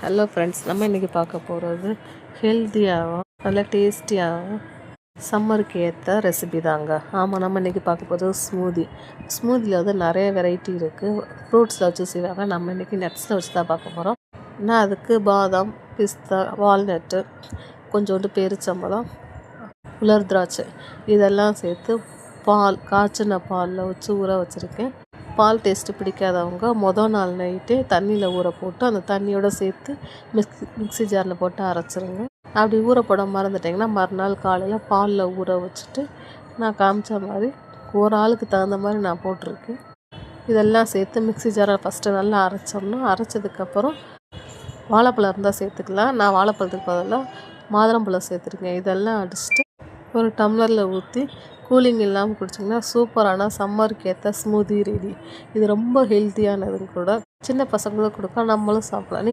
Hello friends, நம்ம இன்றைக்கி பார்க்க போகிறது ஹெல்த்தியாகவும் நல்லா டேஸ்டியாகவும் சம்மருக்கு ஏற்ற ரெசிபி தாங்க. ஆமாம், நம்ம இன்றைக்கி பார்க்க போகிறது ஸ்மூதியில் வந்து நிறைய வெரைட்டி இருக்குது. ஃப்ரூட்ஸில் வச்சு செய்வாங்க. நம்ம இன்றைக்கி நட்ஸில் வச்சு தான் பார்க்க போகிறோம். நான் அதுக்கு பாதாம், பிஸ்தா, வால்நட்டு, கொஞ்சோண்டு பேரிச்சம்பழம், உலர் திராட்சை இதெல்லாம் சேர்த்து காய்ச்சின பாலில் வச்சு ஊற வச்சுருக்கேன். பால் டேஸ்ட்டு பிடிக்காதவங்க மொதல் நாள் நைட்டே தண்ணியில் ஊற போட்டு அந்த தண்ணியோடு சேர்த்து மிக்ஸி ஜாரில் போட்டு அரைச்சிருங்க. அப்படி ஊற போட மறந்துட்டிங்கன்னா மறுநாள் காலையில் பாலில் ஊற வச்சுட்டு நான் காமிச்ச மாதிரி ஒரு ஆளுக்கு தகுந்த மாதிரி நான் போட்டிருக்கேன். இதெல்லாம் சேர்த்து மிக்ஸி ஜாரை ஃபஸ்ட்டு நல்லா அரைச்சோம்னா அரைச்சதுக்கப்புறம் வாழைப்பழம் இருந்தால் சேர்த்துக்கலாம். நான் வாழைப்பழத்துக்கு பதிலாக மாதுளம்பழம் சேர்த்துருக்கேன். இதெல்லாம் அடிச்சுட்டு ஒரு டம்ளரில் ஊற்றி கூலிங் இல்லாமல் குடிச்சிங்கன்னா சூப்பரான சம்மருக்கு ஏற்ற ஸ்மூதி ரெடி. இது ரொம்ப ஹெல்த்தியானது கூட. சின்ன பசங்களும் கொடுக்கலாம், நம்மளும் சாப்பிடலாம்.